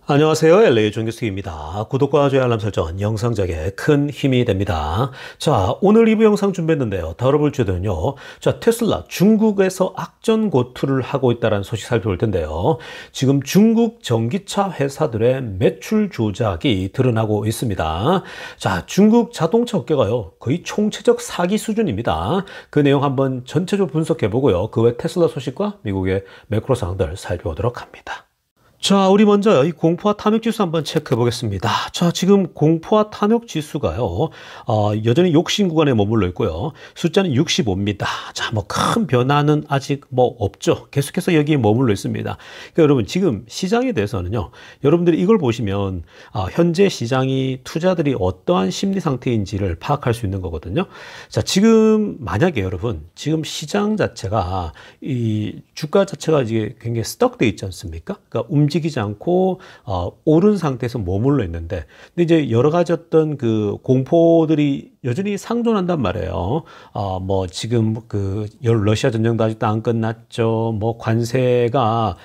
안녕하세요. LA 정규수입니다. 구독과 좋아요 알람 설정, 영상작에 큰 힘이 됩니다. 자, 오늘 리뷰 영상 준비했는데요. 다뤄볼 주제는요. 자, 테슬라 중국에서 악전고투를 하고 있다는 소식 살펴볼 텐데요. 지금 중국 전기차 회사들의 매출 조작이 드러나고 있습니다. 자, 중국 자동차 업계가요. 거의 총체적 사기 수준입니다. 그 내용 한번 전체적으로 분석해 보고요. 그 외 테슬라 소식과 미국의 매크로 상황들 살펴보도록 합니다. 자, 우리 먼저 이 공포와 탐욕 지수 한번 체크해 보겠습니다. 자, 지금 공포와 탐욕 지수가요, 여전히 욕심 구간에 머물러 있고요. 숫자는 65입니다. 자, 뭐 큰 변화는 아직 뭐 없죠. 계속해서 여기에 머물러 있습니다. 그러니까 여러분, 지금 시장에 대해서는요, 여러분들이 이걸 보시면, 현재 시장이 투자들이 어떠한 심리 상태인지를 파악할 수 있는 거거든요. 자, 지금 만약에 여러분, 지금 시장 자체가, 이 주가 자체가 이제 굉장히 스톡돼 있지 않습니까? 그러니까 움직이지 않고 오른 상태에서 머물러 있는데, 근데 이제 여러 가지 어떤 그 공포들이 여전히 상존한단 말이에요. 뭐 지금 그 러시아 전쟁도 아직도 안 끝났죠. 뭐 관세가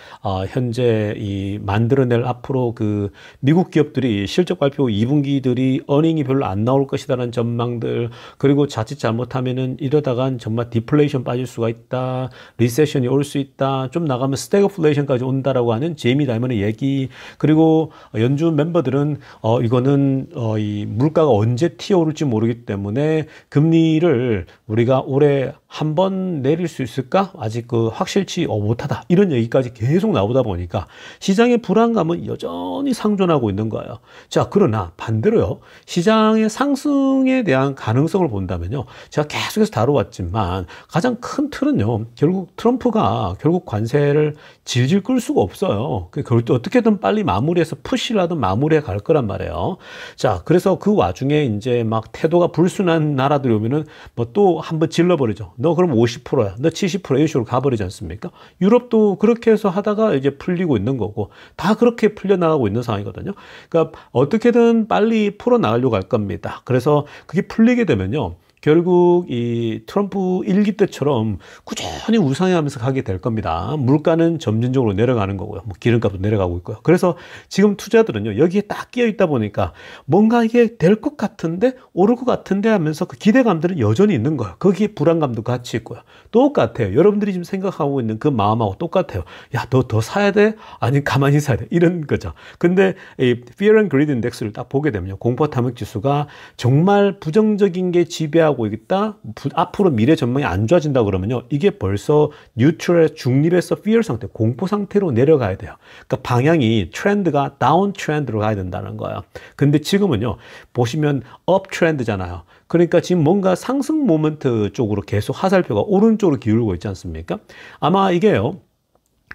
현재 이 만들어낼 앞으로 그 미국 기업들이 실적 발표 2분기들이 어닝이 별로 안 나올 것이다라는 전망들, 그리고 자칫 잘못하면은 이러다간 정말 디플레이션 빠질 수가 있다, 리세션이 올 수 있다, 좀 나가면 스태그플레이션까지 온다라고 하는 제이미 다이먼의 얘기, 그리고 연준 멤버들은 이거는 이 물가가 언제 튀어오를지 모르기 때문에 금리를 우리가 올해 한 번 내릴 수 있을까? 아직 그 확실치 못하다. 이런 얘기까지 계속 나오다 보니까 시장의 불안감은 여전히 상존하고 있는 거예요. 자, 그러나 반대로요. 시장의 상승에 대한 가능성을 본다면요. 제가 계속해서 다뤄왔지만 가장 큰 틀은요. 결국 트럼프가 결국 관세를 질질 끌 수가 없어요. 결국 어떻게든 빨리 마무리해서 푸시를 하든 마무리해 갈 거란 말이에요. 자, 그래서 그 와중에 이제 막 태도가 불순한 나라들이 오면은 뭐 또 한번 질러버리죠. 너 그럼 50%야. 너 70% 이런 식으로 가버리지 않습니까? 유럽도 그렇게 해서 하다가 이제 풀리고 있는 거고, 다 그렇게 풀려나가고 있는 상황이거든요. 그러니까 어떻게든 빨리 풀어나가려고 할 겁니다. 그래서 그게 풀리게 되면요. 결국 이 트럼프 일기 때처럼 꾸준히 우상향하면서 가게 될 겁니다. 물가는 점진적으로 내려가는 거고요. 뭐 기름값도 내려가고 있고요. 그래서 지금 투자들은요, 여기에 딱 끼어 있다 보니까 뭔가 이게 될 것 같은데, 오를 것 같은데 하면서 그 기대감들은 여전히 있는 거예요. 거기에 불안감도 같이 있고요. 똑같아요. 여러분들이 지금 생각하고 있는 그 마음하고 똑같아요. 야, 너 더 사야 돼? 아니, 가만히 사야 돼? 이런 거죠. 근데 이 Fear and Greed Index를 딱 보게 되면요, 공포 탐욕 지수가 정말 부정적인 게 지배하고 있다, 앞으로 미래 전망이 안 좋아진다 그러면요, 이게 벌써 뉴트럴 중립에서 fear 상태, 공포 상태로 내려가야 돼요. 그러니까 방향이 트렌드가 다운 트렌드로 가야 된다는 거예요. 근데 지금은요, 보시면 업 트렌드잖아요. 그러니까 지금 뭔가 상승 모멘트 쪽으로 계속 화살표가 오른쪽으로 기울고 있지 않습니까? 아마 이게요,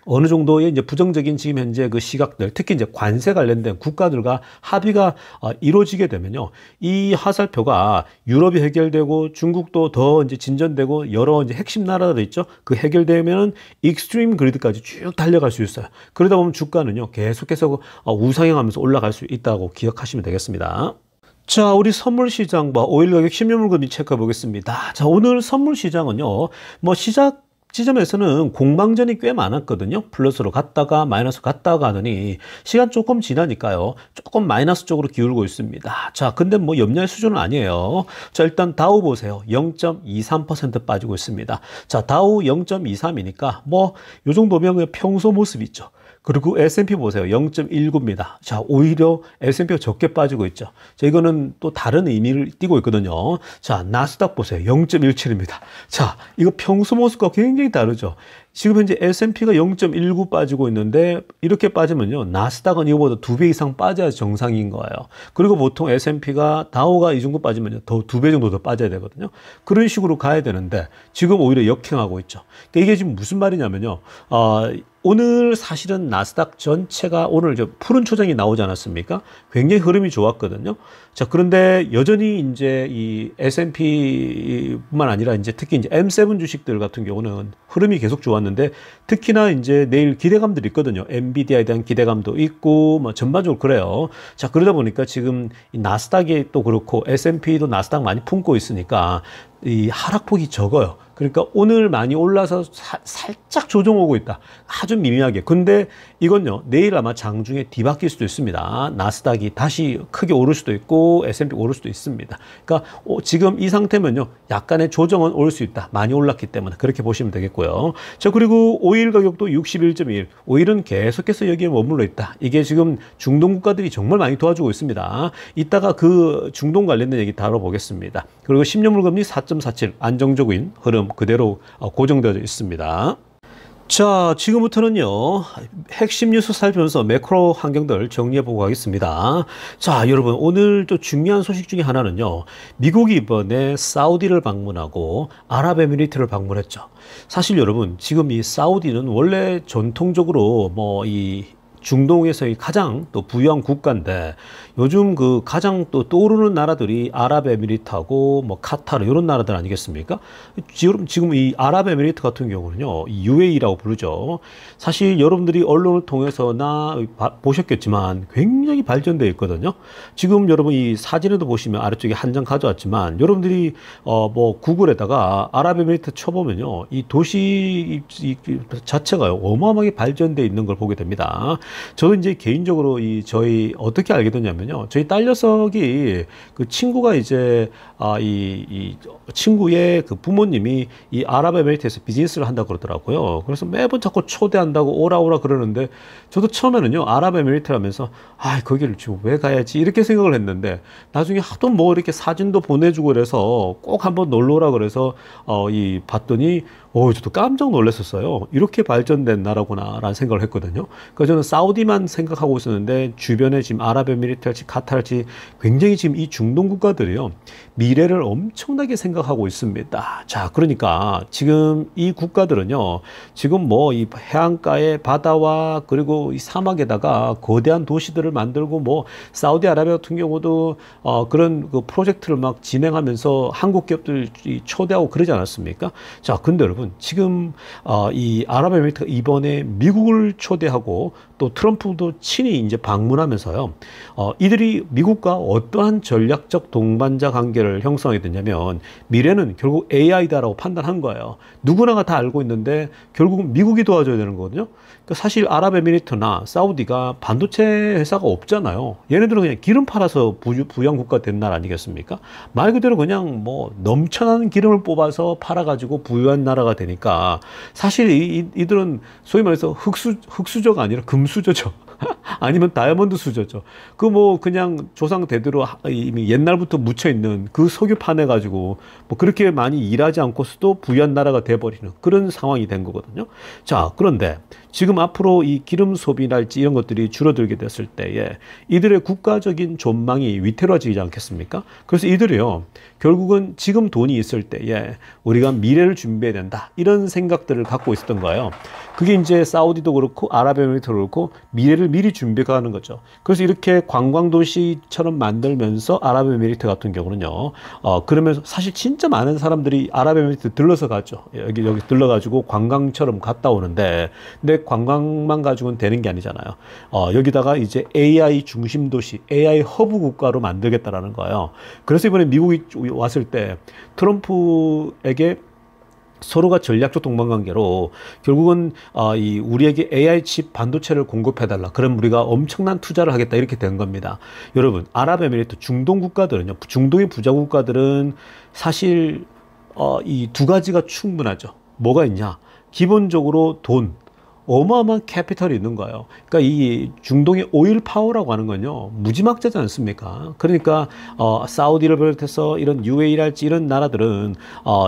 어느 정도의 이제 부정적인 지금 현재 그 시각들, 특히 이제 관세 관련된 국가들과 합의가 이루어지게 되면요, 이 화살표가 유럽이 해결되고 중국도 더 이제 진전되고 여러 이제 핵심 나라들 있죠. 그 해결되면은 익스트림 그리드까지 쭉 달려갈 수 있어요. 그러다 보면 주가는요, 계속해서 우상향하면서 올라갈 수 있다고 기억하시면 되겠습니다. 자, 우리 선물 시장과 오일 가격 10년 물건 체크해 보겠습니다. 자, 오늘 선물 시장은요, 뭐 시작 지점에서는 공방전이 꽤 많았거든요. 플러스로 갔다가 마이너스 갔다가 하더니 시간 조금 지나니까요, 조금 마이너스 쪽으로 기울고 있습니다. 자, 근데 뭐 염려할 수준은 아니에요. 자, 일단 다우 보세요. 0.23% 빠지고 있습니다. 자, 다우 0.23이니까 뭐 요 정도면 그냥 평소 모습이죠. 그리고 S&P 보세요. 0.19입니다. 자, 오히려 S&P가 적게 빠지고 있죠. 자, 이거는 또 다른 의미를 띠고 있거든요. 자, 나스닥 보세요. 0.17입니다. 자, 이거 평소 모습과 굉장히 다르죠. 지금 현재 S&P가 0.19 빠지고 있는데, 이렇게 빠지면요, 나스닥은 이거보다 2배 이상 빠져야 정상인 거예요. 그리고 보통 S&P가 다우가 이 정도 빠지면 더 2배 정도 더 빠져야 되거든요. 그런 식으로 가야 되는데 지금 오히려 역행하고 있죠. 그러니까 이게 지금 무슨 말이냐면요, 오늘 사실은 나스닥 전체가 오늘 푸른 초장이 나오지 않았습니까? 굉장히 흐름이 좋았거든요. 자, 그런데 여전히 이제 이 S&P뿐만 아니라 이제 특히 이제 M7 주식들 같은 경우는 흐름이 계속 좋았는데, 특히나 이제 내일 기대감들이 있거든요. 엔비디아에 대한 기대감도 있고 뭐 전반적으로 그래요. 자, 그러다 보니까 지금 이 나스닥이 또 그렇고 S&P도 나스닥 많이 품고 있으니까 이 하락폭이 적어요. 그러니까 오늘 많이 올라서 살짝 조정 오고 있다. 아주 미미하게. 근데 이건요, 내일 아마 장중에 뒤바뀔 수도 있습니다. 나스닥이 다시 크게 오를 수도 있고 S&P 오를 수도 있습니다. 그러니까 지금 이 상태면요, 약간의 조정은 올 수 있다. 많이 올랐기 때문에 그렇게 보시면 되겠고요. 자, 그리고 오일 가격도 61.1. 오일은 계속해서 여기에 머물러 있다. 이게 지금 중동 국가들이 정말 많이 도와주고 있습니다. 이따가 그 중동 관련된 얘기 다뤄보겠습니다. 그리고 10년물 금리 4.47 안정적인 흐름 그대로 고정되어 있습니다. 자, 지금부터는요, 핵심 뉴스 살펴면서 매크로 환경들 정리해보고 가겠습니다. 자, 여러분, 오늘 또 중요한 소식 중에 하나는요, 미국이 이번에 사우디를 방문하고 아랍에미리트를 방문했죠. 사실 여러분, 지금 이 사우디는 원래 전통적으로 중동에서의 가장 또 부유한 국가인데, 요즘 그 가장 또 떠오르는 나라들이 아랍에미리트하고 카타르 이런 나라들 아니겠습니까? 지금 이 아랍에미리트 같은 경우는요, UAE라고 부르죠. 사실 여러분들이 언론을 통해서나 보셨겠지만 굉장히 발전되어 있거든요. 지금 여러분 이 사진에도 보시면 아래쪽에 한 장 가져왔지만, 여러분들이 구글에다가 아랍에미리트 쳐보면요, 이 도시 자체가요, 어마어마하게 발전되어 있는 걸 보게 됩니다. 저도 이제 개인적으로 저희 어떻게 알게 됐냐면요, 저희 딸 녀석이 그 친구가 이제 이 친구의 그 부모님이 이 아랍에미리트에서 비즈니스를 한다고 그러더라고요. 그래서 매번 자꾸 초대한다고 오라 그러는데, 저도 처음에는요, 아랍에미리트 하면서 거기를 지금 왜 가야지 이렇게 생각을 했는데, 나중에 하도 이렇게 사진도 보내주고 그래서 꼭 한번 놀러 오라 그래서 봤더니 저도 깜짝 놀랐었어요. 이렇게 발전된 나라구나 라는 생각을 했거든요. 그래서 저는 사우디만 생각하고 있었는데, 주변에 지금 아랍에미리트랄지 카타르랄지 굉장히 지금 이 중동 국가들이요, 미래를 엄청나게 생각하고 있습니다. 자, 그러니까 지금 이 국가들은요, 지금 이 해안가의 바다와 그리고 이 사막에다가 거대한 도시들을 만들고, 사우디아라비아 같은 경우도 그런 그 프로젝트를 막 진행하면서 한국 기업들 초대하고 그러지 않았습니까? 자, 근데 여러분, 지금 이 아랍에미리트가 이번에 미국을 초대하고 또 트럼프도 친히 이제 방문하면서요, 이들이 미국과 어떠한 전략적 동반자 관계를 형성하게 되냐면, 미래는 결국 AI다라고 판단한 거예요. 누구나가 다 알고 있는데 결국은 미국이 도와줘야 되는 거거든요. 그러니까 사실 아랍에미리트나 사우디가 반도체 회사가 없잖아요. 얘네들은 그냥 기름 팔아서 부유한 국가 된 나라 아니겠습니까? 말 그대로 그냥 넘쳐나는 기름을 뽑아서 팔아가지고 부유한 나라가 되니까, 사실 이들은 소위 말해서 흑수저가 아니라 금수저죠. 아니면 다이아몬드 수저죠. 그냥 조상 대대로 이미 옛날부터 묻혀 있는 그 석유 파내 가지고 그렇게 많이 일하지 않고서도 부유한 나라가 돼버리는 그런 상황이 된 거거든요. 자, 그런데 지금 앞으로 이 기름 소비랄지 이런 것들이 줄어들게 됐을 때에 이들의 국가적인 전망이 위태로워지지 않겠습니까? 그래서 이들이요, 결국은 지금 돈이 있을 때에 우리가 미래를 준비해야 된다, 이런 생각들을 갖고 있었던 거예요. 그게 이제 사우디도 그렇고 아랍에미리트도 그렇고 미래를 미리 준비하는 거죠. 그래서 이렇게 관광도시처럼 만들면서 아랍에미리트 같은 경우는요, 그러면서 사실 진짜 많은 사람들이 아랍에미리트 들러서 가죠. 여기 들러가지고 관광처럼 갔다 오는데, 근데 관광만 가지고는 되는 게 아니잖아요. 여기다가 이제 AI 중심 도시, AI 허브 국가로 만들겠다라는 거예요. 그래서 이번에 미국이 왔을 때 트럼프에게 서로가 전략적 동반관계로 결국은 우리에게 AI 칩 반도체를 공급해달라, 그럼 우리가 엄청난 투자를 하겠다, 이렇게 된 겁니다. 여러분, 아랍에미리트 중동 국가들은요, 중동의 부자 국가들은 사실 이 두 가지가 충분하죠. 뭐가 있냐? 기본적으로 돈, 어마어마한 캐피털이 있는 거예요. 그러니까 이 중동의 오일 파워라고 하는 건요, 무지막지하지 않습니까? 그러니까 사우디를 비롯해서 이런 UAE랄지 이런 나라들은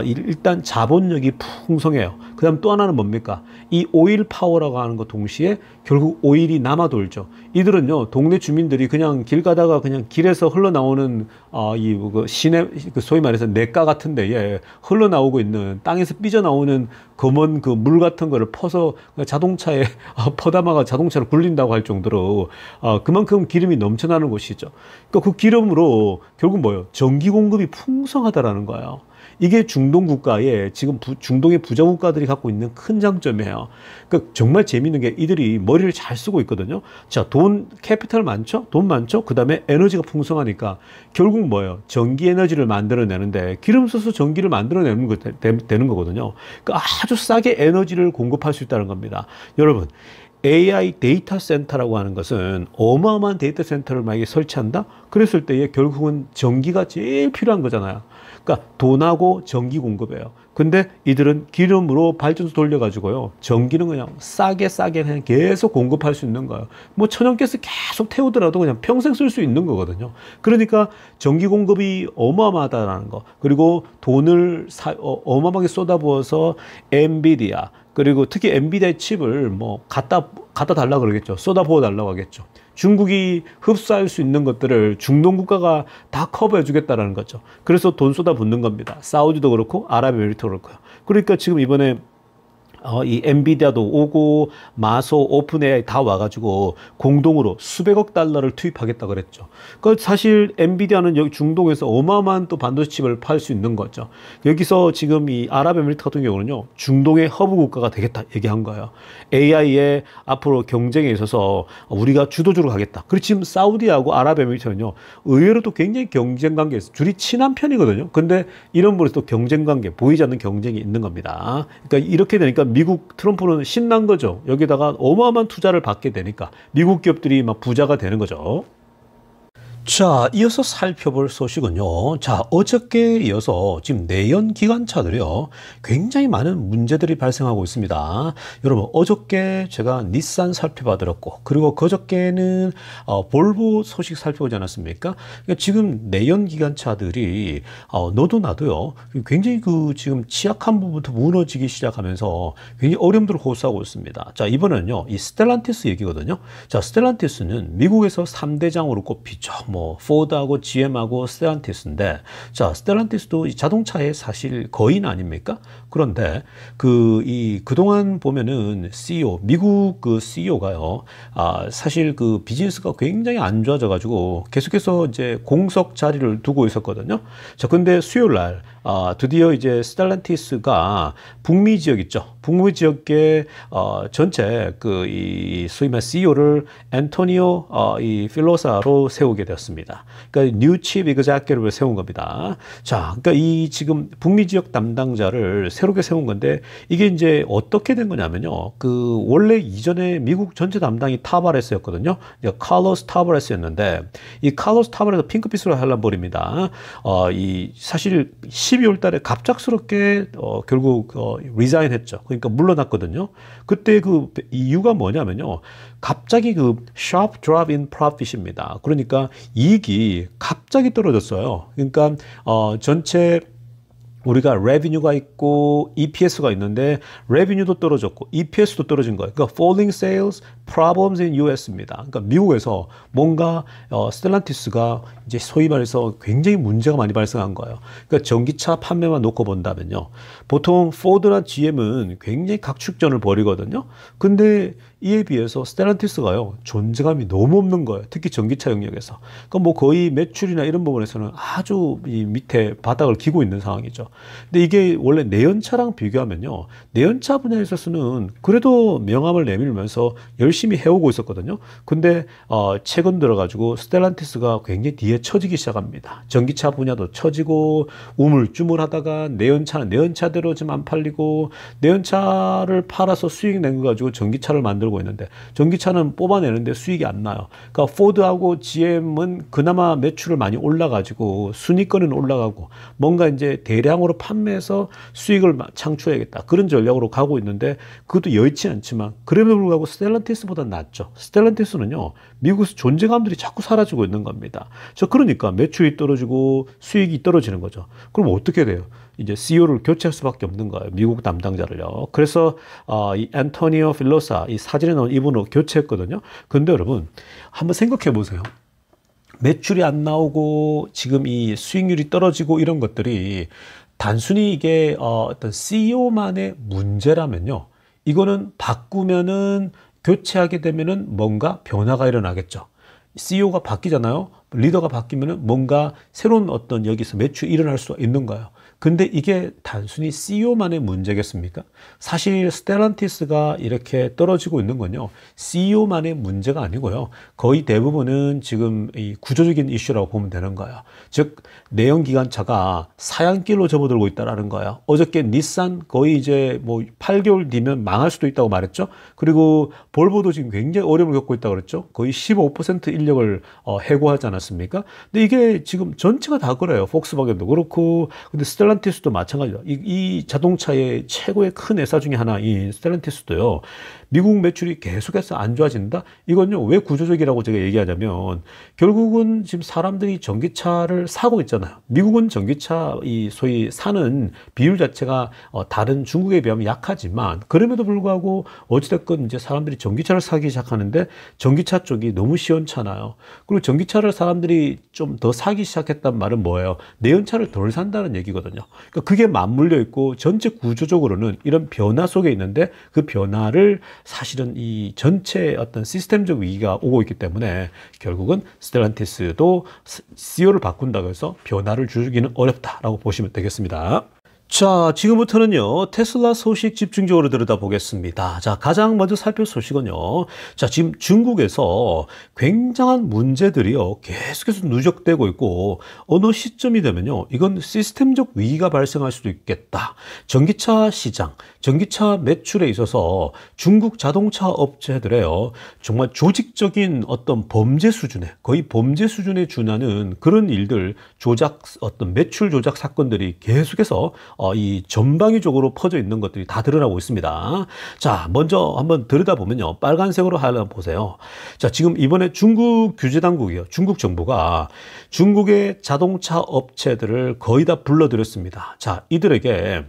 일단 자본력이 풍성해요. 그 다음 또 하나는 뭡니까? 이 오일 파워라고 하는 것 동시에 결국 오일이 남아 돌죠. 이들은요, 동네 주민들이 그냥 길 가다가 그냥 길에서 흘러나오는 시내, 소위 말해서 냇가 같은 데에 흘러나오고 있는, 땅에서 삐져나오는 검은 그 물 같은 거를 퍼서 자동차에 퍼담아가 자동차를 굴린다고 할 정도로 그만큼 기름이 넘쳐나는 곳이죠. 그러니까 그 기름으로 결국 뭐예요? 전기 공급이 풍성하다라는 거예요. 이게 중동 국가에 지금 중동의 부자 국가들이 갖고 있는 큰 장점이에요. 그러니까 정말 재밌는 게 이들이 머리를 잘 쓰고 있거든요. 자, 캐피탈 많죠? 돈 많죠? 그 다음에 에너지가 풍성하니까 결국 뭐예요? 전기 에너지를 만들어내는데 기름 써서 전기를 만들어내는 거 되는 거거든요. 그러니까 아주 싸게 에너지를 공급할 수 있다는 겁니다. 여러분, AI 데이터 센터라고 하는 것은 어마어마한 데이터 센터를 만약에 설치한다? 그랬을 때에 결국은 전기가 제일 필요한 거잖아요. 그러니까 돈하고 전기 공급이에요. 근데 이들은 기름으로 발전소 돌려가지고요. 전기는 그냥 싸게 그냥 계속 공급할 수 있는 거예요. 뭐 천연가스 계속 태우더라도 그냥 평생 쓸 수 있는 거거든요. 그러니까 전기 공급이 어마어마하다는 거. 그리고 돈을 어마어마하게 쏟아부어서 엔비디아, 그리고 특히 엔비디아 칩을 뭐 갖다 달라 그러겠죠. 쏟아부어 달라고 하겠죠. 중국이 흡수할 수 있는 것들을 중동 국가가 다 커버해 주겠다라는 거죠. 그래서 돈 쏟아붓는 겁니다. 사우디도 그렇고 아랍에미리트도 그렇고요. 그러니까 지금 이번에 이 엔비디아도 오고 마소, 오픈AI 다 와가지고 공동으로 수백억 달러를 투입하겠다 그랬죠. 그 사실 엔비디아는 여기 중동에서 어마어마한 또 반도체 칩을 팔 수 있는 거죠. 여기서 지금 이 아랍에미리트 같은 경우는요, 중동의 허브 국가가 되겠다 얘기한 거예요. AI의 앞으로 경쟁에 있어서 우리가 주도주로 가겠다. 그리고 지금 사우디하고 아랍에미리트는요, 의외로 또 굉장히 경쟁 관계에서 둘이 친한 편이거든요. 근데 이런 부분에서 또 경쟁 관계, 보이지 않는 경쟁이 있는 겁니다. 그러니까 이렇게 되니까 미국 트럼프는 신난 거죠. 여기다가 어마어마한 투자를 받게 되니까 미국 기업들이 막 부자가 되는 거죠. 자, 이어서 살펴볼 소식은요. 자, 어저께 이어서 지금 내연 기관차들이요. 굉장히 많은 문제들이 발생하고 있습니다. 여러분, 어저께 제가 닛산 살펴봐드렸고, 그리고 그저께는 볼보 소식 살펴보지 않았습니까? 그러니까 지금 내연 기관차들이 너도 나도요. 굉장히 지금 취약한 부분부터 무너지기 시작하면서 굉장히 어려움들을 호소하고 있습니다. 자, 이번에는요. 이 스텔란티스 얘기거든요. 자, 스텔란티스는 미국에서 3대장으로 꼽히죠. 포드하고 GM하고 스텔란티스인데, 자, 스텔란티스도 이 자동차의 사실 거인 아닙니까? 그런데 그동안 보면은 CEO, 미국 CEO가요, 사실 비즈니스가 굉장히 안 좋아져가지고 계속해서 이제 공석 자리를 두고 있었거든요. 자, 근데 수요일 날, 드디어 이제 스텔란티스가 북미 지역 있죠. 북미 지역계 전체 이 소위 말 CEO를 앤토니오 이 필로사로 세우게 되었습니다. 그러니까 뉴 칩 이그제큐티브를 세운 겁니다. 자, 그러니까 이 지금 북미 지역 담당자를 새롭게 세운 건데, 이게 이제 어떻게 된 거냐면요. 원래 이전에 미국 전체 담당이 타바레스였거든요. 칼로스 타바레스였는데, 이 칼로스 타바레스 핑크빛으로 할라버립니다. 사실 12월 달에 갑작스럽게 결국 리자인 했죠. 그러니까 물러났거든요. 그때 이유가 뭐냐면요. 갑자기 sharp drop in profit입니다. 그러니까 이익이 갑자기 떨어졌어요. 그러니까 전체 우리가 revenue가 있고 EPS가 있는데 revenue도 떨어졌고 EPS도 떨어진 거예요. 그러니까 falling sales problems in US입니다. 그러니까 미국에서 뭔가 스텔란티스가 이제 소위 말해서 굉장히 문제가 많이 발생한 거예요. 그러니까 전기차 판매만 놓고 본다면요. 보통 포드나 GM은 굉장히 각축전을 벌이거든요. 근데 이에 비해서 스텔란티스가요, 존재감이 너무 없는 거예요. 특히 전기차 영역에서. 그러니까 거의 매출이나 이런 부분에서는 아주 이 밑에 바닥을 기고 있는 상황이죠. 근데 이게 원래 내연차랑 비교하면요, 내연차 분야에 있어서는 그래도 명함을 내밀면서 열심히 해오고 있었거든요. 근데 최근 들어가지고 스텔란티스가 굉장히 뒤에 처지기 시작합니다. 전기차 분야도 처지고 우물쭈물하다가 내연차대로 지금 안 팔리고, 내연차를 팔아서 수익 낸 거 가지고 전기차를 만들고 있는데 전기차는 뽑아내는데 수익이 안 나요. 그러니까 포드하고 GM은 그나마 매출을 많이 올라가지고 순위권은 올라가고 뭔가 이제 대량으로 판매해서 수익을 창출해야겠다, 그런 전략으로 가고 있는데, 그것도 여의치 않지만 그럼에도 불구하고 스텔란티스보다 낫죠. 스텔란티스는요, 미국에서 존재감들이 자꾸 사라지고 있는 겁니다. 그러니까 매출이 떨어지고 수익이 떨어지는 거죠. 그럼 어떻게 돼요? 이제 CEO를 교체할 수밖에 없는 거예요. 미국 담당자를요. 그래서 이 앤토니오 필로사, 이 사진에 나온 이분으로 교체했거든요. 근데 여러분, 한번 생각해 보세요. 매출이 안 나오고 지금 이 수익률이 떨어지고 이런 것들이 단순히 이게 어떤 CEO만의 문제라면요, 이거는 바꾸면은, 교체하게 되면은 뭔가 변화가 일어나겠죠. CEO가 바뀌잖아요. 리더가 바뀌면은 뭔가 새로운 어떤 여기서 매출이 일어날 수 있는 거예요. 근데 이게 단순히 CEO만의 문제겠습니까? 사실 스텔란티스가 이렇게 떨어지고 있는 건요, CEO만의 문제가 아니고요. 거의 대부분은 지금 이 구조적인 이슈라고 보면 되는 거예요. 즉, 내연기관차가 사양길로 접어들고 있다라는 거예요. 어저께 닛산 거의 이제 뭐 8개월 뒤면 망할 수도 있다고 말했죠. 그리고 볼보도 지금 굉장히 어려움을 겪고 있다고 그랬죠. 거의 15% 인력을 해고하지 않았습니까? 근데 이게 지금 전체가 다 그래요. 폭스바겐도 그렇고, 근데 스텔란티스도 마찬가지다. 이 자동차의 최고의 큰 회사 중에 하나인 스텔란티스도요, 미국 매출이 계속해서 안 좋아진다? 이건요, 왜 구조적이라고 제가 얘기하냐면, 결국은 지금 사람들이 전기차를 사고 있잖아요. 미국은 전기차, 이 소위 사는 비율 자체가 다른 중국에 비하면 약하지만, 그럼에도 불구하고 어찌됐건 이제 사람들이 전기차를 사기 시작하는데, 전기차 쪽이 너무 시원찮아요. 그리고 전기차를 사람들이 좀 더 사기 시작했단 말은 뭐예요? 내연차를 덜 산다는 얘기거든요. 그러니까 그게 맞물려 있고, 전체 구조적으로는 이런 변화 속에 있는데, 그 변화를 사실은 이 전체 어떤 시스템적 위기가 오고 있기 때문에 결국은 스텔란티스도 CEO를 바꾼다고 해서 변화를 주기는 어렵다라고 보시면 되겠습니다. 자, 지금부터는요, 테슬라 소식 집중적으로 들여다보겠습니다. 자, 가장 먼저 살필 소식은요, 자, 지금 중국에서 굉장한 문제들이요, 계속해서 누적되고 있고, 어느 시점이 되면요, 이건 시스템적 위기가 발생할 수도 있겠다. 전기차 시장, 전기차 매출에 있어서 중국 자동차 업체들에요, 정말 조직적인 어떤 범죄 수준에, 거의 범죄 수준에 준하는 그런 일들, 조작, 어떤 매출 조작 사건들이 계속해서 이 전방위적으로 퍼져 있는 것들이 다 드러나고 있습니다. 자, 먼저 한번 들여다보면요, 빨간색으로 하나 보세요. 자, 지금 이번에 중국 규제 당국이요, 중국 정부가 중국의 자동차 업체들을 거의 다 불러들였습니다. 자, 이들에게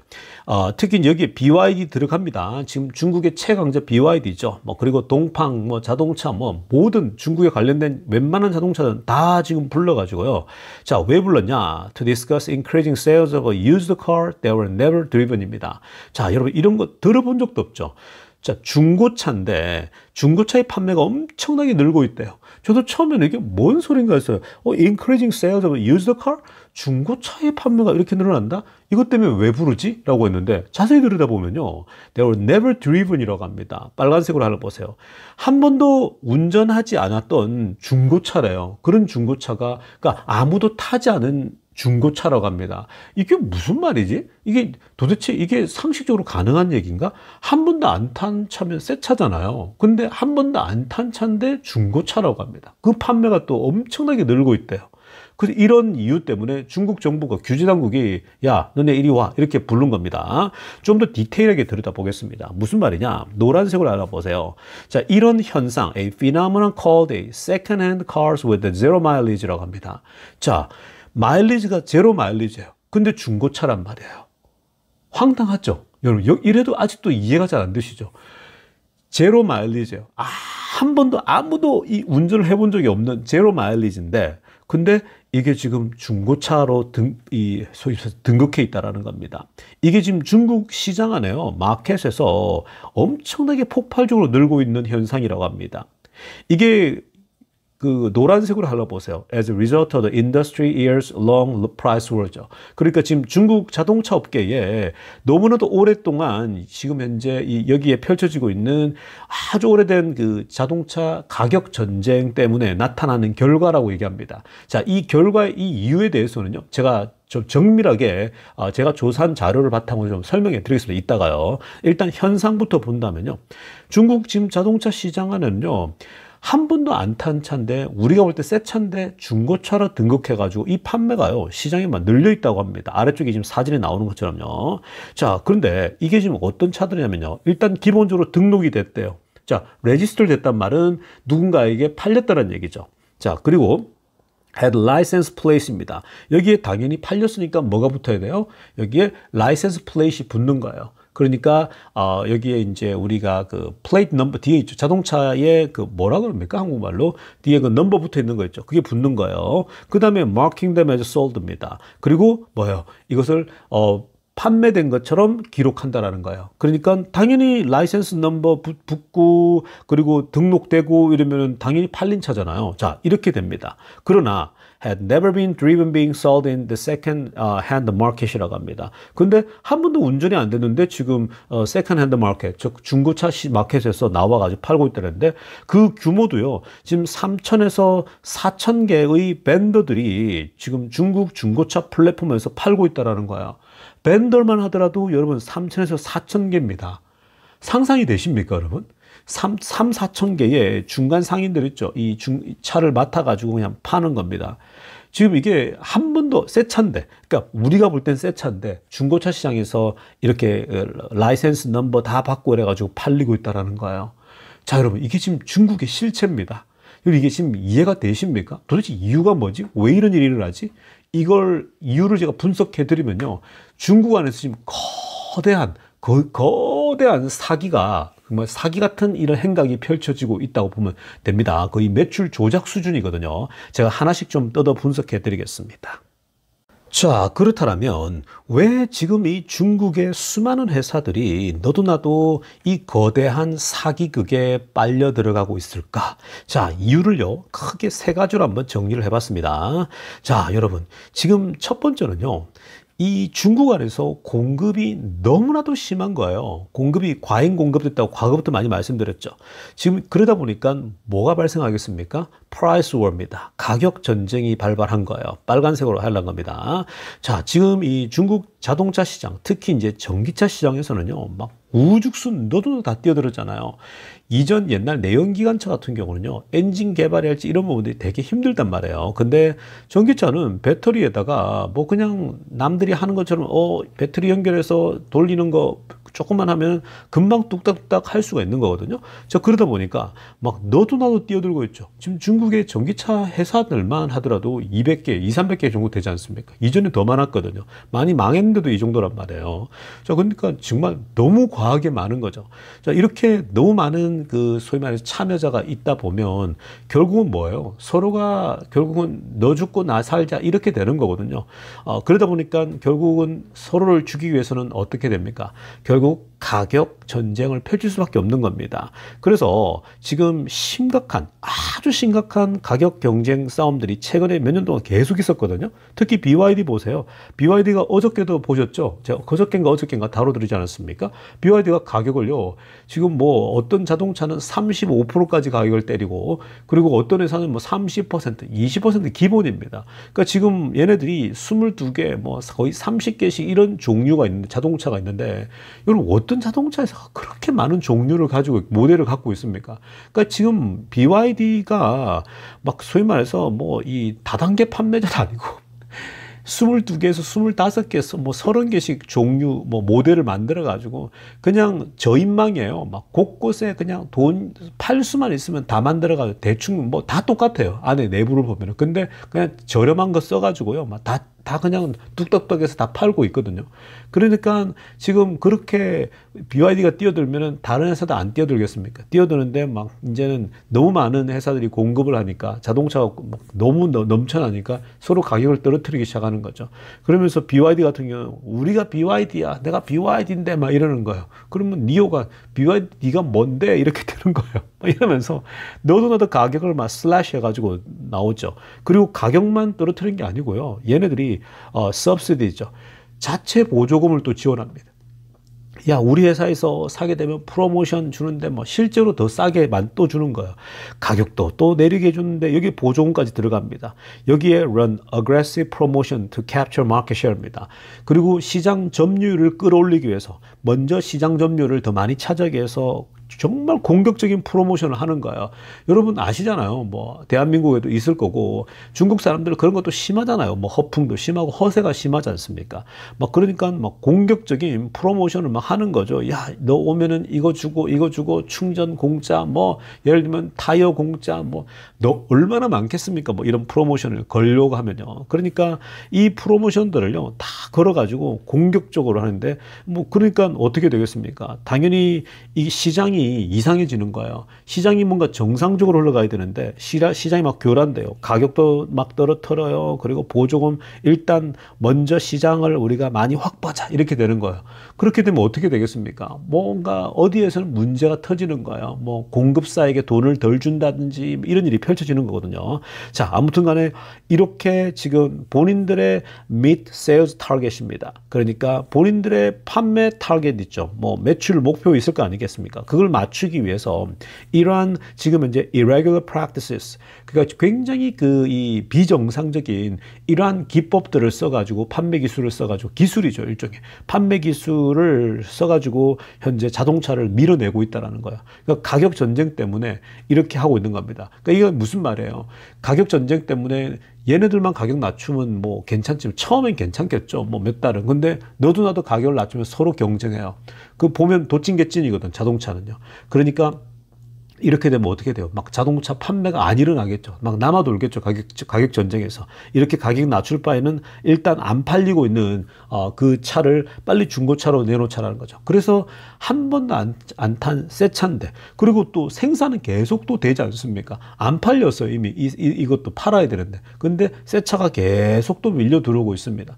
특히 여기에 BYD 들어갑니다. 지금 중국의 최강자 BYD죠. 뭐 그리고 동팡, 뭐 자동차, 뭐 모든 중국에 관련된 웬만한 자동차는 다 지금 불러가지고요. 자, 왜 불렀냐? To discuss increasing sales of a used car that were never driven입니다. 자, 여러분 이런 거 들어본 적도 없죠. 자, 중고차인데 중고차의 판매가 엄청나게 늘고 있대요. 저도 처음에는 이게 뭔 소린가 했어요. Increasing sales of a used car? 중고차의 판매가 이렇게 늘어난다? 이것 때문에 왜 부르지? 라고 했는데 자세히 들여다보면요, They were never driven이라고 합니다. 빨간색으로 하나 보세요. 한 번도 운전하지 않았던 중고차래요. 그런 중고차가, 그러니까 아무도 타지 않은 중고차라고 합니다. 이게 무슨 말이지? 이게 도대체 이게 상식적으로 가능한 얘기인가? 한 번도 안 탄 차면 새 차잖아요. 근데 한 번도 안 탄 차인데 중고차라고 합니다. 그 판매가 또 엄청나게 늘고 있대요. 그래서 이런 이유 때문에 중국 정부가 규제 당국이 야, 너네 이리 와 이렇게 부른 겁니다. 좀 더 디테일하게 들여다보겠습니다. 무슨 말이냐? 노란색으로 알아보세요. 자, 이런 현상, a phenomenon called a second-hand cars with zero mileage라고 합니다. 자, 마일리지가 제로 마일리지예요. 근데 중고차란 말이에요. 황당하죠? 여러분, 이래도 아직도 이해가 잘 안 되시죠? 제로 마일리지예요. 한 번도 아무도 이 운전을 해본 적이 없는 제로 마일리지인데, 근데 이게 지금 중고차로 소위 등극해 있다라는 겁니다. 이게 지금 중국 시장 안에요, 마켓에서 엄청나게 폭발적으로 늘고 있는 현상이라고 합니다. 이게 그 노란색으로 알아보세요. As a result of the industry years long price war죠. 그러니까 지금 중국 자동차 업계에 너무나도 오랫동안 지금 현재 여기에 펼쳐지고 있는 아주 오래된 그 자동차 가격 전쟁 때문에 나타나는 결과라고 얘기합니다. 자, 이 결과의 이 이유에 대해서는요, 제가 좀 정밀하게 제가 조사한 자료를 바탕으로 좀 설명해 드리겠습니다. 이따가요. 일단 현상부터 본다면요, 중국 지금 자동차 시장 안에는요, 한 번도 안 탄 차인데, 우리가 볼 때 새 차인데 중고차로 등극해가지고 이 판매가요, 시장에 막 늘려 있다고 합니다. 아래쪽에 지금 사진에 나오는 것처럼요. 자, 그런데 이게 지금 어떤 차들이냐면요, 일단 기본적으로 등록이 됐대요. 자, 레지스터 됐단 말은 누군가에게 팔렸다는 얘기죠. 자, 그리고 had license plate입니다. 여기에 당연히 팔렸으니까 뭐가 붙어야 돼요? 여기에 license plate이 붙는 거예요. 그러니까 여기에 이제 우리가 그 플레이트 넘버 뒤에 있죠. 자동차에 그 뭐라 그럽니까? 한국말로 뒤에 그 넘버 붙어 있는 거 있죠. 그게 붙는 거예요. 그 다음에 marking them as sold입니다. 그리고 뭐예요? 이것을 판매된 것처럼 기록한다라는 거예요. 그러니까 당연히 라이센스 넘버 붙고 그리고 등록되고 이러면 당연히 팔린 차잖아요. 자, 이렇게 됩니다. 그러나 had never been driven being sold in the second hand market이라고 합니다. 근데 한 번도 운전이 안 됐는데 지금 second hand market, 즉 중고차 마켓에서 나와가지고 팔고 있다는데 그 규모도요. 지금 3,000에서 4,000개의 밴더들이 지금 중국 중고차 플랫폼에서 팔고 있다라는 거야. 밴더만 하더라도 여러분 3,000에서 4,000개입니다. 상상이 되십니까, 여러분? 4,000개의 중간 상인들 있죠. 이 차를 맡아가지고 그냥 파는 겁니다. 지금 이게 한 번도 새 차인데, 그러니까 우리가 볼 땐 새 차인데 중고차 시장에서 이렇게 라이센스 넘버 다 받고 그래가지고 팔리고 있다라는 거예요. 자, 여러분, 이게 지금 중국의 실체입니다. 이게 지금 이해가 되십니까? 도대체 이유가 뭐지? 왜 이런 일이 일어나지? 이유를 제가 분석해 드리면요. 중국 안에서 지금 거대한 사기가, 정말 사기 같은 이런 행각이 펼쳐지고 있다고 보면 됩니다. 거의 매출 조작 수준이거든요. 제가 하나씩 좀 뜯어 분석해 드리겠습니다. 자, 그렇다면 왜 지금 이 중국의 수많은 회사들이 너도 나도 이 거대한 사기극에 빨려 들어가고 있을까? 자, 이유를요, 크게 세 가지로 한번 정리를 해봤습니다. 자, 여러분, 지금 첫 번째는요, 이 중국 안에서 공급이 너무나도 심한 거예요. 공급이 과잉 공급됐다고 과거부터 많이 말씀드렸죠. 지금 그러다 보니까 뭐가 발생하겠습니까? 프라이스 워입니다. 가격 전쟁이 발발한 거예요. 빨간색으로 하려는 겁니다. 자, 지금 이 중국 자동차 시장, 특히 이제 전기차 시장에서는요, 막 우죽순 너도 다 뛰어들었잖아요. 이전 옛날 내연기관차 같은 경우는요, 엔진 개발할지 이런 부분들이 되게 힘들단 말이에요. 근데 전기차는 배터리에다가 뭐 그냥 남들이 하는 것처럼 배터리 연결해서 돌리는 거 조금만 하면 금방 뚝딱뚝딱 할 수가 있는 거거든요. 자, 그러다 보니까 막 너도 나도 뛰어들고 있죠. 지금 중국의 전기차 회사들만 하더라도 200개, 300개 정도 되지 않습니까? 이전에 더 많았거든요. 많이 망했는데도 이 정도란 말이에요. 자, 그러니까 정말 너무 과하게 많은 거죠. 자, 이렇게 너무 많은 그 소위 말해서 참여자가 있다 보면 결국은 뭐예요? 서로가 결국은 너 죽고 나 살자 이렇게 되는 거거든요. 그러다 보니까 결국은 서로를 죽이기 위해서는 어떻게 됩니까? 결국 가격 전쟁을 펼칠 수밖에 없는 겁니다. 그래서 지금 아주 심각한 가격 경쟁 싸움들이 최근에 몇 년 동안 계속 있었거든요. 특히 BYD 보세요. BYD가 어저께도 보셨죠? 제가 어저께인가 다뤄드리지 않았습니까? BYD가 가격을요, 지금 뭐 어떤 자동차는 35%까지 가격을 때리고, 그리고 어떤 회사는 뭐 30%, 20% 기본입니다. 그러니까 지금 얘네들이 22개, 뭐 거의 30개씩 이런 종류가 있는데, 자동차가 있는데, 여러분 어떤 자동차에서 그렇게 많은 종류를 가지고 모델을 갖고 있습니까? 그러니까 지금 BYD가 막 소위 말해서 뭐 이 다단계 판매자도 아니고 22개에서 25개에서 뭐 30개씩 종류 뭐 모델을 만들어 가지고 그냥 저인망이에요. 막 곳곳에 그냥 돈 팔 수만 있으면 다 만들어 가지고 대충 뭐 다 똑같아요. 안에 내부를 보면은. 근데 그냥 저렴한 거 써 가지고요. 막 다 그냥 뚝딱뚝딱해서 다 팔고 있거든요. 그러니까 지금 그렇게 BYD가 뛰어들면은 다른 회사도 안 뛰어들겠습니까? 뛰어드는데 막 이제는 너무 많은 회사들이 공급을 하니까 자동차가 막 너무 넘쳐나니까 서로 가격을 떨어뜨리기 시작하는 거죠. 그러면서 BYD 같은 경우는 우리가 BYD야, 내가 BYD인데 막 이러는 거예요. 그러면 니오가 BYD가 뭔데 이렇게 되는 거예요. 이러면서 너도 가격을 막 슬래시 해가지고 나오죠. 그리고 가격만 떨어뜨리는 게 아니고요. 얘네들이 subsidy죠. 자체 보조금을 또 지원합니다. 야, 우리 회사에서 사게 되면 프로모션 주는데 뭐 실제로 더 싸게만 또 주는 거예요. 가격도 또 내리게 해주는데 여기 보조금까지 들어갑니다. 여기에 run aggressive promotion to capture market share입니다. 그리고 시장 점유율을 끌어올리기 위해서 먼저 시장 점유율을 더 많이 차지하기 위해서 정말 공격적인 프로모션을 하는 거예요. 여러분 아시잖아요. 뭐 대한민국에도 있을 거고 중국 사람들 그런 것도 심하잖아요. 뭐 허풍도 심하고 허세가 심하지 않습니까? 막 그러니까 막 공격적인 프로모션을 막 하는 거죠. 야, 너 오면은 이거 주고 충전 공짜, 뭐 예를 들면 타이어 공짜, 뭐 너 얼마나 많겠습니까? 뭐 이런 프로모션을 걸려고 하면요. 그러니까 이 프로모션들을요 다 걸어가지고 공격적으로 하는데 뭐 그러니까 어떻게 되겠습니까? 당연히 이 시장이 시장이 이상해지는 거예요. 시장이 뭔가 정상적으로 흘러가야 되는데 시장이 막 교란돼요. 가격도 막 떨어뜨려요. 그리고 보조금 일단 먼저 시장을 우리가 많이 확보하자 이렇게 되는 거예요. 그렇게 되면 어떻게 되겠습니까? 뭔가 어디에서는 문제가 터지는 거예요. 뭐 공급사에게 돈을 덜 준다든지 이런 일이 펼쳐지는 거거든요. 자, 아무튼 간에 이렇게 지금 본인들의 meet sales target입니다. 그러니까 본인들의 판매 타겟 있죠. 뭐 매출 목표 있을 거 아니겠습니까? 그걸 맞추기 위해서 이러한 지금 이제 irregular practices, 그러니까 굉장히 이 비정상적인 이러한 기법들을 써가지고 판매 기술을 써가지고 기술이죠, 일종의 판매 기술을 써가지고 현재 자동차를 밀어내고 있다라는 거예요. 그러니까 가격 전쟁 때문에 이렇게 하고 있는 겁니다. 그러니까 이건 무슨 말이에요? 가격 전쟁 때문에 얘네들만 가격 낮추면 뭐 괜찮지만 처음엔 괜찮겠죠. 뭐 몇 달은. 근데 너도 나도 가격을 낮추면 서로 경쟁해요. 그 보면 도찐개찐이거든, 자동차는요. 그러니까 이렇게 되면 어떻게 돼요? 막 자동차 판매가 안 일어나겠죠. 막 남아 돌겠죠. 가격 전쟁에서. 이렇게 가격 낮출 바에는 일단 안 팔리고 있는 그 차를 빨리 중고차로 내놓자라는 거죠. 그래서 한 번도 안 탄 새 차인데, 그리고 또 생산은 계속 또 되지 않습니까? 안 팔렸어요. 이미 이것도 팔아야 되는데. 근데 새 차가 계속 또 밀려 들어오고 있습니다.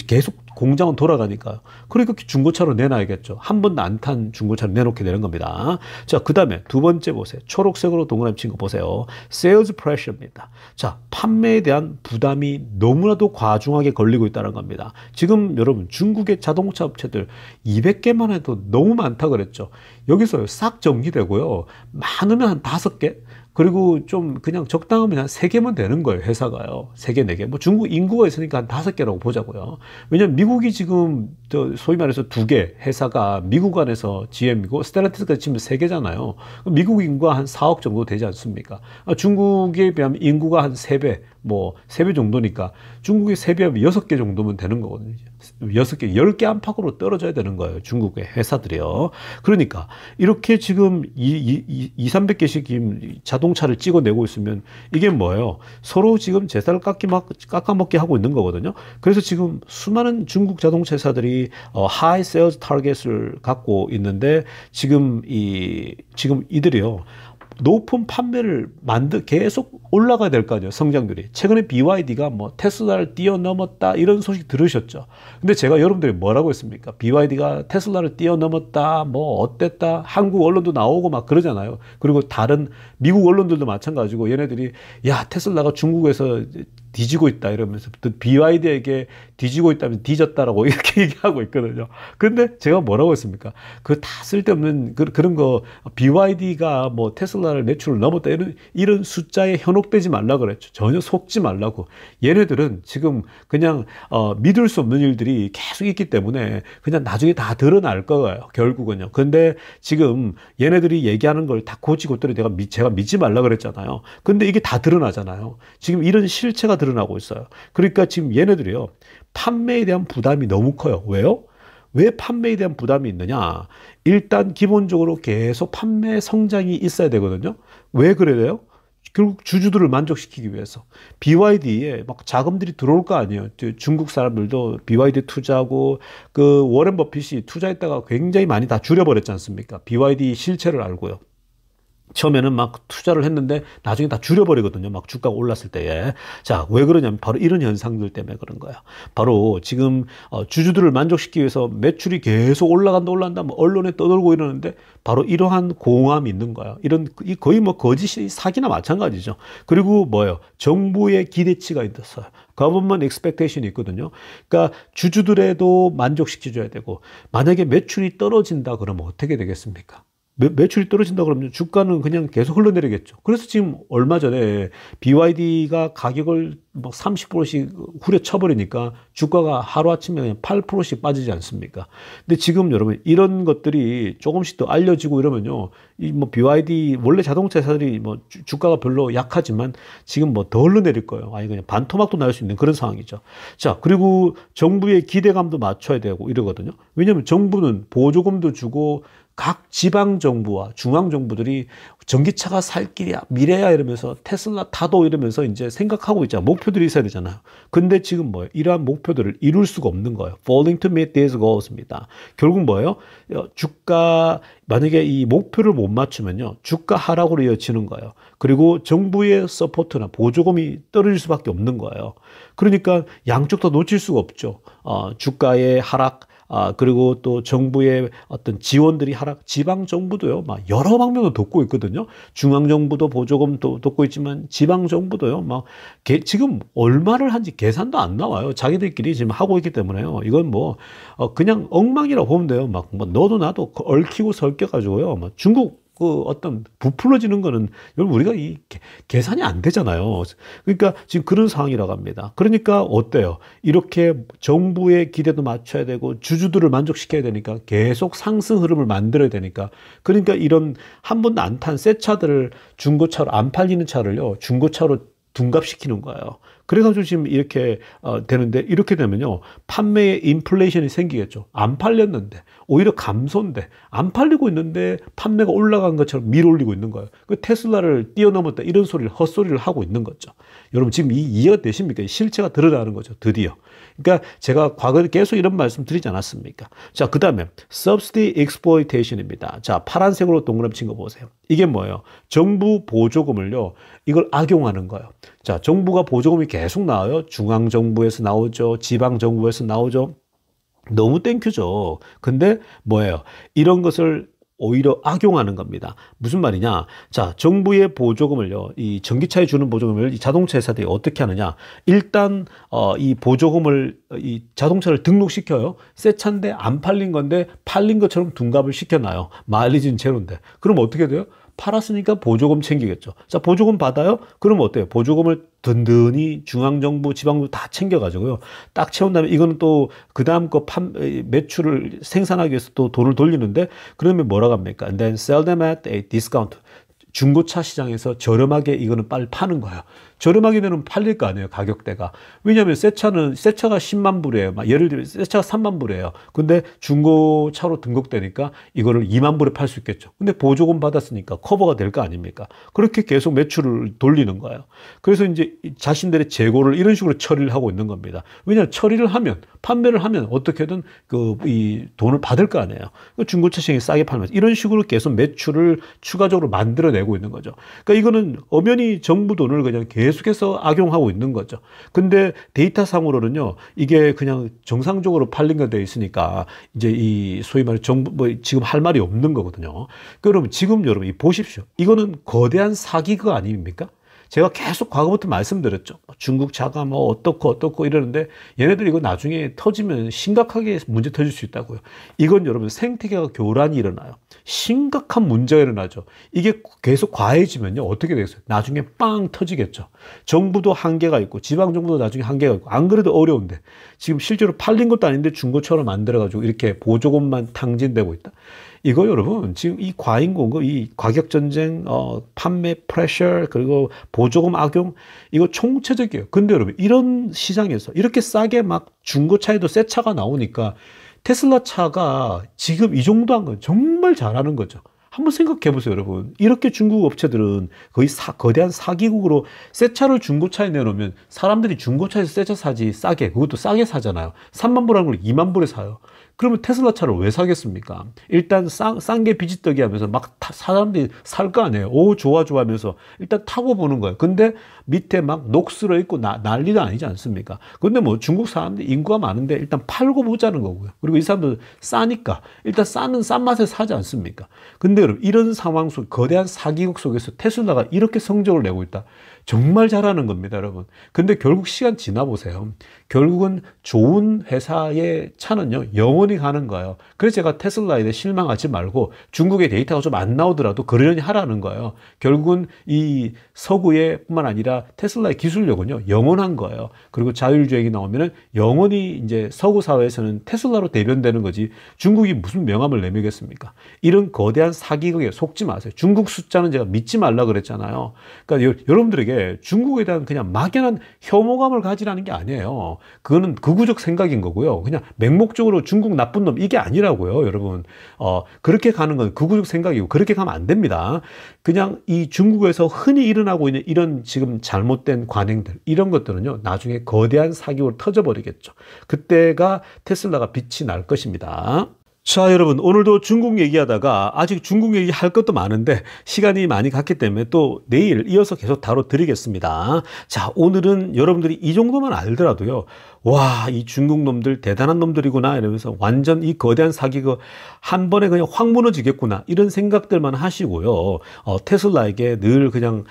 계속 공장은 돌아가니까요. 그러니까 중고차로 내놔야겠죠. 한 번도 안 탄 중고차로 내놓게 되는 겁니다. 자, 그 다음에 두 번째 보세요. 초록색으로 동그라미 친 거 보세요. Sales pressure입니다. 자, 판매에 대한 부담이 너무나도 과중하게 걸리고 있다는 겁니다. 지금 여러분 중국의 자동차 업체들 200개만 해도 너무 많다 그랬죠. 여기서 싹 정리되고요. 많으면 한 5개? 그리고 좀 그냥 적당하면 한 3개만 되는 거예요, 회사가요. 3개, 4개. 뭐 중국 인구가 있으니까 한 5개라고 보자고요. 왜냐면 미국이 지금 소위 말해서 2개 회사가 미국 안에서 GM이고 스텔란티스까지 치면 3개잖아요. 미국 인구가 한 4억 정도 되지 않습니까? 중국에 비하면 인구가 한 3배, 뭐 3배 정도니까 중국의 3배하면 6개 정도면 되는 거거든요. 6개, 10개 안팎으로 떨어져야 되는 거예요, 중국의 회사들이요. 그러니까 이렇게 지금 300개씩 자동차를 찍어내고 있으면 이게 뭐예요? 서로 지금 제살을 깎아먹게 하고 있는 거거든요. 그래서 지금 수많은 중국 자동차 회사들이 high sales target을 갖고 있는데 지금 이들이요. 높은 판매를 계속 올라가야 될 거 아니에요, 성장률이. 최근에 BYD가 뭐 테슬라를 뛰어넘었다 이런 소식 들으셨죠? 근데 제가 여러분들이 뭐라고 했습니까? BYD가 테슬라를 뛰어넘었다, 뭐 어땠다, 한국 언론도 나오고 막 그러잖아요. 그리고 다른 미국 언론들도 마찬가지고 얘네들이 야, 테슬라가 중국에서 뒤지고 있다 이러면서 또 BYD에게 뒤지고 있다면 뒤졌다라고 이렇게 얘기하고 있거든요. 근데 제가 뭐라고 했습니까? 그 다 쓸데없는 그런 거 BYD가 뭐 테슬라를 매출을 넘었다 이런 숫자에 현혹되지 말라 그랬죠. 전혀 속지 말라고. 얘네들은 지금 그냥 믿을 수 없는 일들이 계속 있기 때문에 그냥 나중에 다 드러날 거예요, 결국은요. 근데 지금 얘네들이 얘기하는 걸 다 고치고더니 제가 믿지 말라 그랬잖아요. 근데 이게 다 드러나잖아요. 지금 이런 실체가 드러나고 있어요. 그러니까 지금 얘네들이요, 판매에 대한 부담이 너무 커요. 왜요? 왜 판매에 대한 부담이 있느냐? 일단 기본적으로 계속 판매 성장이 있어야 되거든요. 왜 그래야 돼요? 결국 주주들을 만족시키기 위해서. BYD에 막 자금들이 들어올 거 아니에요. 중국 사람들도 BYD 투자하고 그 워렌 버핏이 투자했다가 굉장히 많이 다 줄여버렸지 않습니까? BYD 실체를 알고요. 처음에는 막 투자를 했는데 나중에 다 줄여버리거든요. 막 주가가 올랐을 때에. 자, 왜 그러냐면 바로 이런 현상들 때문에 그런 거예요. 바로 지금 주주들을 만족시키기 위해서 매출이 계속 올라간다 뭐 언론에 떠돌고 이러는데 바로 이러한 공허함이 있는 거예요. 거의 뭐 거짓이 사기나 마찬가지죠. 그리고 뭐예요? 정부의 기대치가 있었어요. government expectation이 있거든요. 그러니까 주주들에도 만족시켜줘야 되고, 만약에 매출이 떨어진다 그러면 어떻게 되겠습니까? 매출이 떨어진다 그러면 주가는 그냥 계속 흘러내리겠죠. 그래서 지금 얼마 전에 BYD가 가격을 막 30%씩 후려쳐버리니까 주가가 하루아침에 그냥 8%씩 빠지지 않습니까? 근데 지금 여러분 이런 것들이 조금씩 더 알려지고 이러면요, 이 뭐 BYD 원래 자동차 회사들이 뭐 주가가 별로 약하지만 지금 뭐 더 흘러내릴 거예요. 아니 그냥 반토막도 날 수 있는 그런 상황이죠. 자, 그리고 정부의 기대감도 맞춰야 되고 이러거든요. 왜냐하면 정부는 보조금도 주고 각 지방 정부와 중앙 정부들이 전기차가 살 길이야, 미래야 이러면서 테슬라 타도 이러면서 이제 생각하고 있잖아. 목표들이 있어야 되잖아요. 근데 지금 뭐예요? 이러한 목표들을 이룰 수가 없는 거예요. Failing to meet these goals입니다. 결국 뭐예요? 주가, 만약에 이 목표를 못 맞추면요, 주가 하락으로 이어지는 거예요. 그리고 정부의 서포트나 보조금이 떨어질 수밖에 없는 거예요. 그러니까 양쪽 다 놓칠 수가 없죠. 주가의 하락, 그리고 또 정부의 어떤 지원들이 하락, 지방 정부도요, 막 여러 방면으로 돕고 있거든요. 중앙 정부도 보조금 돕고 있지만 지방 정부도요, 막 지금 얼마를 한지 계산도 안 나와요. 자기들끼리 지금 하고 있기 때문에요. 이건 뭐 그냥 엉망이라고 보면 돼요. 막 뭐 너도 나도 얽히고 설껴가지고요. 막 중국 그 어떤 부풀어지는 거는 여러분 우리가 이 계산이 안 되잖아요. 그러니까 지금 그런 상황이라고 합니다. 그러니까 어때요? 이렇게 정부의 기대도 맞춰야 되고 주주들을 만족시켜야 되니까 계속 상승 흐름을 만들어야 되니까, 그러니까 이런 한 번도 안 탄 새 차들을 중고차로, 안 팔리는 차를요 중고차로 둔갑시키는 거예요. 그래가지고 지금 이렇게 되는데, 이렇게 되면요 판매에 인플레이션이 생기겠죠. 안 팔렸는데 오히려 감소인데, 안 팔리고 있는데 판매가 올라간 것처럼 밀어올리고 있는 거예요. 그 테슬라를 뛰어넘었다 이런 소리를, 헛소리를 하고 있는 거죠. 여러분 지금 이해가 되십니까? 실체가 드러나는 거죠, 드디어. 그러니까 제가 과거에 계속 이런 말씀 드리지 않았습니까? 자, 그 다음에 subsidy exploitation입니다. 자, 파란색으로 동그라미 친 거 보세요. 이게 뭐예요? 정부 보조금을요, 이걸 악용하는 거예요. 자, 정부가 보조금이 계속 나와요. 중앙정부에서 나오죠. 지방정부에서 나오죠. 너무 땡큐죠. 근데 뭐예요? 이런 것을 오히려 악용하는 겁니다. 무슨 말이냐? 자, 정부의 보조금을요, 이 전기차에 주는 보조금을 이 자동차 회사들이 어떻게 하느냐? 일단 이 보조금을, 이 자동차를 등록시켜요. 새 차인데 안 팔린 건데 팔린 것처럼 둔갑을 시켜놔요. 마일리지는 제로인데. 그럼 어떻게 돼요? 팔았으니까 보조금 챙기겠죠. 자, 보조금 받아요? 그럼 어때요? 보조금을 든든히 중앙정부, 지방정부 다 챙겨가지고요, 딱 채운 다음에 이거는 또 그 다음 거 매출을 생산하기 위해서 또 돈을 돌리는데, 그러면 뭐라고 합니까? And then sell them at a discount. 중고차 시장에서 저렴하게 이거는 빨리 파는 거예요. 저렴하게 되면 팔릴 거 아니에요, 가격대가. 왜냐하면 새 차가 10만 불이에요. 막 예를 들면 새 차가 3만 불이에요. 근데 중고차로 등록되니까 이거를 2만 불에 팔 수 있겠죠. 근데 보조금 받았으니까 커버가 될 거 아닙니까? 그렇게 계속 매출을 돌리는 거예요. 그래서 이제 자신들의 재고를 이런 식으로 처리를 하고 있는 겁니다. 왜냐하면 처리를 하면, 판매를 하면 어떻게든 이 돈을 받을 거 아니에요. 중고차 시장에 싸게 팔면서 이런 식으로 계속 매출을 추가적으로 만들어내고 있는 거죠. 그러니까 이거는 엄연히 정부 돈을 그냥 계속해서 악용하고 있는 거죠. 근데 데이터상으로는요, 이게 그냥 정상적으로 팔린 거 돼 있으니까 이제 이 소위 말해 정부 뭐 지금 할 말이 없는 거거든요. 그러면 지금 여러분 보십시오. 이거는 거대한 사기가 아닙니까? 제가 계속 과거부터 말씀드렸죠. 중국 차가 뭐 어떻고 이러는데, 얘네들 이거 나중에 터지면 심각하게 문제 터질 수 있다고요. 이건 여러분 생태계가 교란이 일어나요. 심각한 문제가 일어나죠. 이게 계속 과해지면요, 어떻게 되겠어요? 나중에 빵 터지겠죠. 정부도 한계가 있고 지방정부도 나중에 한계가 있고, 안 그래도 어려운데 지금 실제로 팔린 것도 아닌데 중고차로 만들어가지고 이렇게 보조금만 탕진되고 있다. 이거 여러분 지금 이 과잉 공급, 이 가격 전쟁, 판매 프레셔, 그리고 보조금 악용, 이거 총체적이에요. 근데 여러분 이런 시장에서 이렇게 싸게 막 중고차에도 새 차가 나오니까 테슬라 차가 지금 이 정도 한 건 정말 잘하는 거죠. 한번 생각해 보세요, 여러분. 이렇게 중국 업체들은 거의 거대한 사기국으로 새 차를 중고차에 내놓으면 사람들이 중고차에서 새 차 사지, 싸게, 그것도 싸게 사잖아요. 3만 불 하는 걸 2만 불에 사요. 그러면 테슬라 차를 왜 사겠습니까? 일단 싼 게 비지떡이 하면서 막 사람들이 살 거 아니에요. 오, 좋아 하면서 일단 타고 보는 거예요. 근데 밑에 막 녹슬어 있고 난리도 아니지 않습니까? 근데 뭐 중국 사람들 인구가 많은데 일단 팔고 보자는 거고요. 그리고 이 사람들 싸니까 일단 싼 맛에 사지 않습니까? 근데 여러분 이런 상황 속, 거대한 사기국 속에서 테슬라가 이렇게 성적을 내고 있다. 정말 잘하는 겁니다, 여러분. 근데 결국 시간 지나보세요. 결국은 좋은 회사의 차는요, 영원히 가는 거예요. 그래서 제가 테슬라에 대해 실망하지 말고 중국의 데이터가 좀 안 나오더라도 그러려니 하라는 거예요. 결국은 이 서구의 뿐만 아니라 그러니까 테슬라의 기술력은요, 영원한 거예요. 그리고 자율주행이 나오면은 영원히 이제 서구 사회에서는 테슬라로 대변되는 거지 중국이 무슨 명함을 내밀겠습니까? 이런 거대한 사기극에 속지 마세요. 중국 숫자는 제가 믿지 말라 그랬잖아요. 그러니까 여러분들에게 중국에 대한 그냥 막연한 혐오감을 가지라는 게 아니에요. 그거는 극우적 생각인 거고요. 그냥 맹목적으로 중국 나쁜 놈 이게 아니라고요, 여러분. 그렇게 가는 건 극우적 생각이고 그렇게 가면 안 됩니다. 그냥 이 중국에서 흔히 일어나고 있는 이런 지금 잘못된 관행들, 이런 것들은요, 나중에 거대한 사기로 터져버리겠죠. 그때가 테슬라가 빛이 날 것입니다. 자, 여러분, 오늘도 중국 얘기하다가 아직 중국 얘기할 것도 많은데 시간이 많이 갔기 때문에 또 내일 이어서 계속 다뤄드리겠습니다. 자, 오늘은 여러분들이 이 정도만 알더라도요, 와, 이 중국 놈들 대단한 놈들이구나 이러면서 완전 이 거대한 사기가 한 번에 그냥 확 무너지겠구나 이런 생각들만 하시고요. 테슬라에게 늘 그냥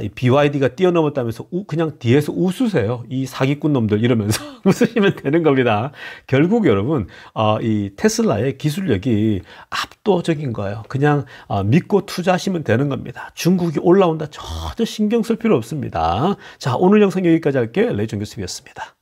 이 BYD가 뛰어넘었다면서 그냥 뒤에서 웃으세요. 이 사기꾼 놈들 이러면서 웃으시면 되는 겁니다. 결국 여러분, 이 테슬라의 기술력이 압도적인 거예요. 그냥 믿고 투자하시면 되는 겁니다. 중국이 올라온다 전혀 신경 쓸 필요 없습니다. 자, 오늘 영상 여기까지 할게요. 레이전 교수였습니다.